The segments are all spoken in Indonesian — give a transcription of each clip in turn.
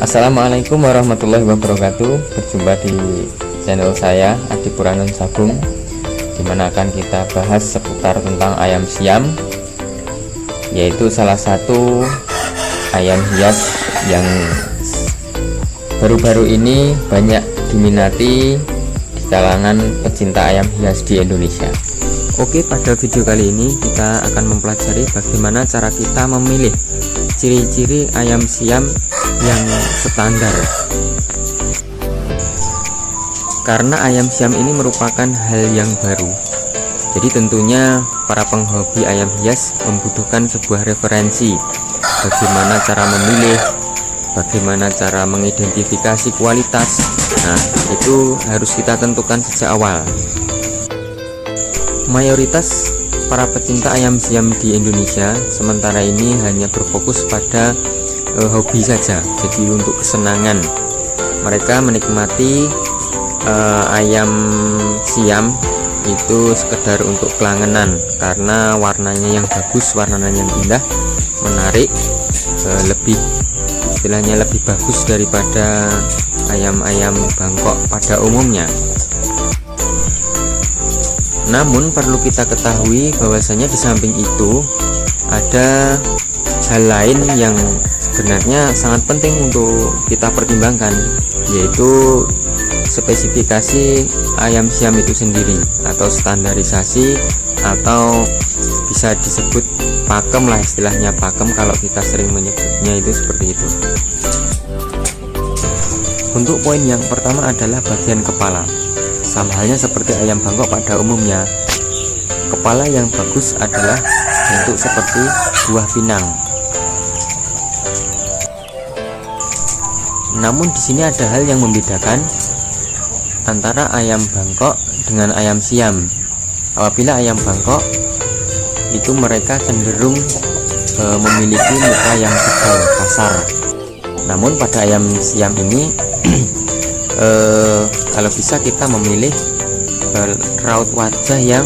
Assalamualaikum warahmatullahi wabarakatuh. Berjumpa di channel saya Adi Puranon Sagung, dimana akan kita bahas seputar tentang ayam siam, yaitu salah satu ayam hias yang baru-baru ini banyak diminati di kalangan pecinta ayam hias di Indonesia. Oke, pada video kali ini kita akan mempelajari bagaimana cara kita memilih ciri-ciri ayam siam yang standar, karena ayam siam ini merupakan hal yang baru. Jadi tentunya para penghobi ayam hias membutuhkan sebuah referensi bagaimana cara memilih, bagaimana cara mengidentifikasi kualitas. Nah, itu harus kita tentukan sejak awal. Mayoritas para pecinta ayam siam di Indonesia sementara ini hanya berfokus pada hobi saja. Jadi untuk kesenangan mereka menikmati ayam siam itu sekedar untuk kelangenan, karena warnanya yang bagus, warnanya yang indah, menarik, lebih istilahnya lebih bagus daripada ayam-ayam Bangkok pada umumnya. Namun perlu kita ketahui bahwasanya di samping itu ada hal lain yang sebenarnya sangat penting untuk kita pertimbangkan, yaitu spesifikasi ayam siam itu sendiri, atau standarisasi, atau bisa disebut pakem lah, istilahnya pakem kalau kita sering menyebutnya itu seperti itu. Untuk poin yang pertama adalah bagian kepala. Sama halnya seperti ayam Bangkok pada umumnya, kepala yang bagus adalah bentuk seperti buah pinang. Namun di sini ada hal yang membedakan antara ayam Bangkok dengan ayam siam. Apabila ayam Bangkok itu mereka cenderung memiliki muka yang tebal, kasar. Namun pada ayam siam ini kalau bisa kita memilih raut wajah yang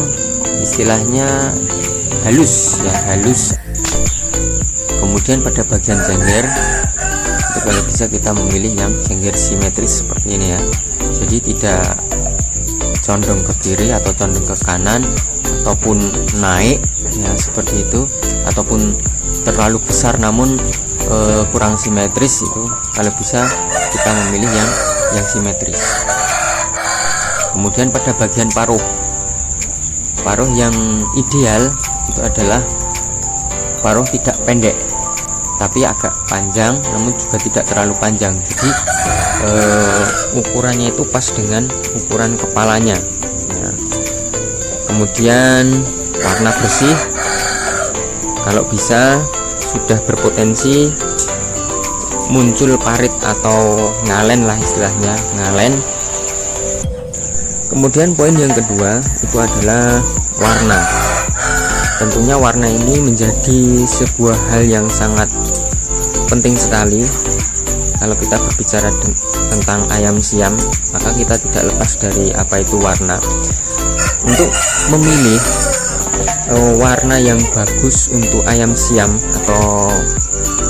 istilahnya halus, ya halus. Kemudian pada bagian jengger itu kalau bisa kita memilih yang jengger simetris seperti ini ya. Jadi tidak condong ke kiri atau condong ke kanan ataupun naik ya seperti itu, ataupun terlalu besar namun kurang simetris. Itu kalau bisa kita memilih yang simetris. Kemudian pada bagian paruh yang ideal itu adalah paruh tidak pendek tapi agak panjang, namun juga tidak terlalu panjang. Jadi ukurannya itu pas dengan ukuran kepalanya ya. Kemudian warna bersih, kalau bisa sudah berpotensi muncul parit atau ngalen lah istilahnya, ngalen. Kemudian poin yang kedua itu adalah warna. Tentunya warna ini menjadi sebuah hal yang sangat penting sekali. Kalau kita berbicara tentang ayam siam, maka kita tidak lepas dari apa itu warna. Untuk memilih warna yang bagus untuk ayam siam, atau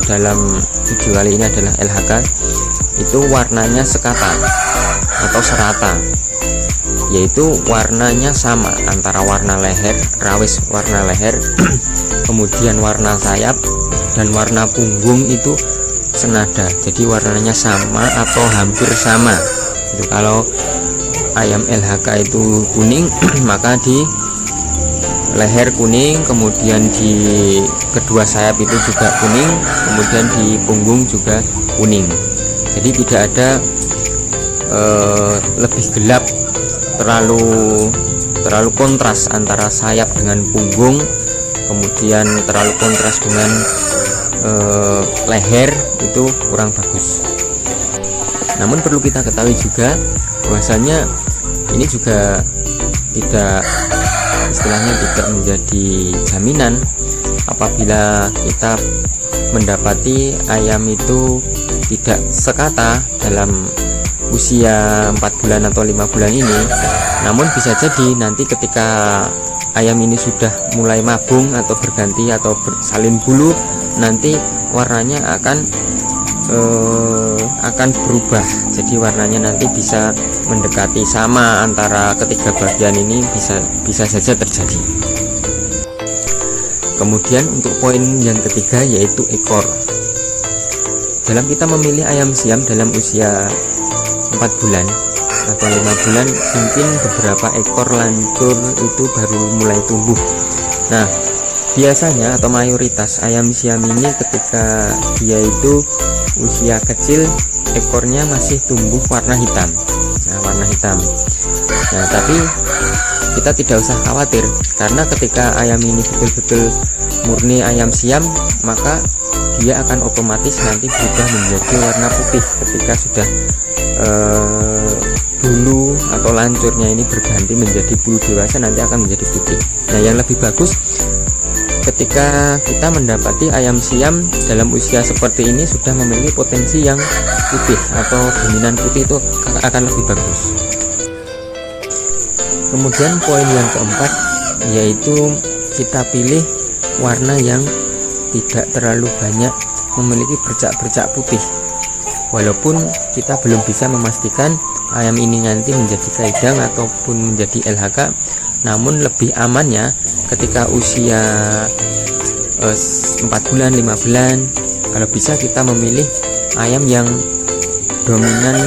dalam video kali ini adalah LHK, itu warnanya sekata atau serata, yaitu warnanya sama antara warna leher, rawis warna leher, kemudian warna sayap dan warna punggung itu senada. Jadi warnanya sama atau hampir sama. Itu kalau ayam LHK itu kuning maka di leher kuning, kemudian di kedua sayap itu juga kuning, kemudian di punggung juga kuning. Jadi tidak ada lebih gelap, terlalu kontras antara sayap dengan punggung, kemudian terlalu kontras dengan leher, itu kurang bagus. Namun perlu kita ketahui juga bahwasanya ini juga tidak istilahnya tidak menjadi jaminan apabila kita mendapati ayam itu tidak sekata dalam usia 4 bulan atau 5 bulan ini. Namun bisa jadi nanti ketika ayam ini sudah mulai mabung atau berganti atau bersalin bulu, nanti warnanya akan akan berubah, jadi warnanya nanti bisa mendekati sama antara ketiga bagian ini, bisa saja terjadi. Kemudian untuk poin yang ketiga yaitu ekor. Dalam kita memilih ayam siam dalam usia 4 bulan atau 5 bulan, mungkin beberapa ekor lancur itu baru mulai tumbuh. Nah, biasanya atau mayoritas ayam siam ini ketika dia itu usia kecil, ekornya masih tumbuh warna hitam. Nah, warna hitam. Nah, tapi kita tidak usah khawatir, karena ketika ayam ini betul-betul murni ayam siam, maka dia akan otomatis nanti berubah menjadi warna putih ketika sudah bulu atau lancurnya ini berganti menjadi bulu dewasa, nanti akan menjadi putih. Nah, yang lebih bagus ketika kita mendapati ayam siam dalam usia seperti ini sudah memiliki potensi yang putih atau dominan putih, itu akan lebih bagus. Kemudian poin yang keempat yaitu kita pilih warna yang tidak terlalu banyak memiliki bercak-bercak putih. Walaupun kita belum bisa memastikan ayam ini nanti menjadi kaidang ataupun menjadi LHK, namun lebih amannya ketika usia 4 bulan, 5 bulan, kalau bisa kita memilih ayam yang dominan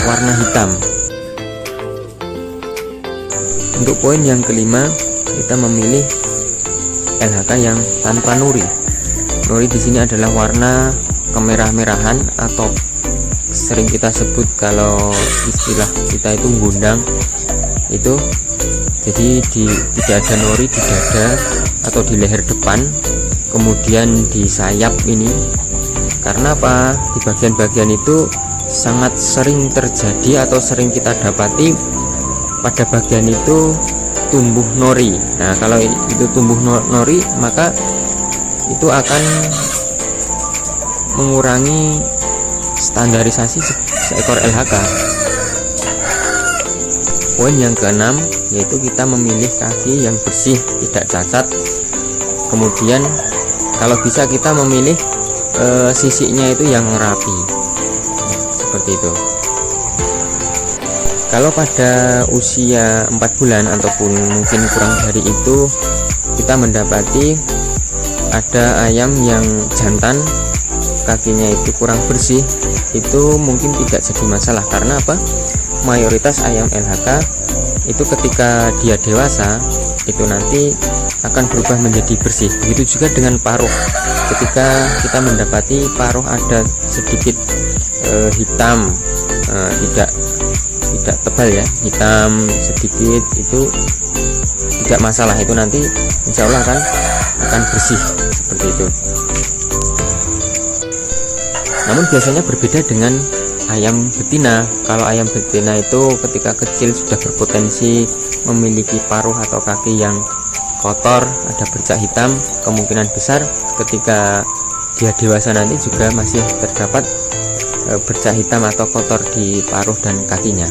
warna hitam. Untuk poin yang kelima, kita memilih LHK yang tanpa nuri. Nuri di sini adalah warna kemerah-merahan atau sering kita sebut kalau istilah kita itu gundang itu. Jadi tidak ada nori di dada atau di leher depan, kemudian di sayap ini. Karena apa? Di bagian-bagian itu sangat sering terjadi atau sering kita dapati pada bagian itu tumbuh nori. Nah, kalau itu tumbuh nori, maka itu akan mengurangi standarisasi seekor LHK. Poin yang keenam yaitu kita memilih kaki yang bersih, tidak cacat. Kemudian kalau bisa kita memilih sisiknya itu yang rapi, seperti itu. Kalau pada usia 4 bulan ataupun mungkin kurang dari itu, kita mendapati ada ayam yang jantan, kakinya itu kurang bersih, itu mungkin tidak jadi masalah. Karena apa? Mayoritas ayam LHK itu ketika dia dewasa itu nanti akan berubah menjadi bersih. Begitu juga dengan paruh. Ketika kita mendapati paruh ada sedikit hitam, tidak tebal ya, hitam sedikit, itu tidak masalah, itu nanti insya Allah akan bersih seperti itu. Namun biasanya berbeda dengan ayam betina. Kalau ayam betina itu ketika kecil sudah berpotensi memiliki paruh atau kaki yang kotor, ada bercak hitam, kemungkinan besar ketika dia dewasa nanti juga masih terdapat bercak hitam atau kotor di paruh dan kakinya.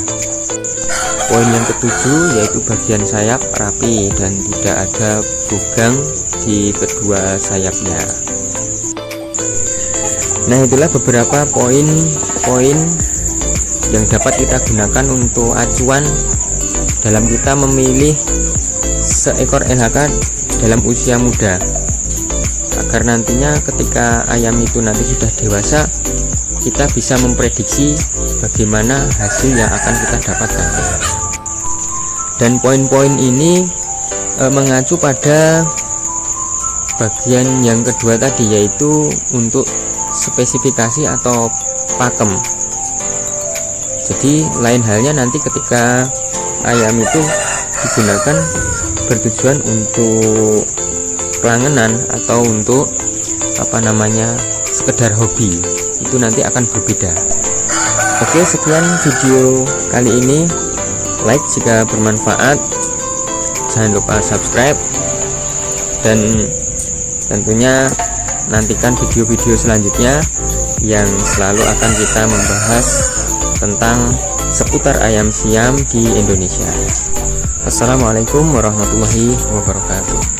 Poin yang ketujuh yaitu bagian sayap rapi dan tidak ada bugang di kedua sayapnya. Nah, itulah beberapa poin-poin yang dapat kita gunakan untuk acuan dalam kita memilih seekor LHK dalam usia muda, agar nantinya ketika ayam itu nanti sudah dewasa, kita bisa memprediksi bagaimana hasil yang akan kita dapatkan. Dan poin-poin ini mengacu pada bagian yang kedua tadi, yaitu untuk spesifikasi atau pakem. Jadi lain halnya nanti ketika ayam itu digunakan bertujuan untuk kelangenan atau untuk sekedar hobi, itu nanti akan berbeda. Oke, sekian video kali ini. Like jika bermanfaat, jangan lupa subscribe, dan tentunya nantikan video-video selanjutnya yang selalu akan kita membahas tentang seputar ayam siam di Indonesia. Assalamualaikum warahmatullahi wabarakatuh.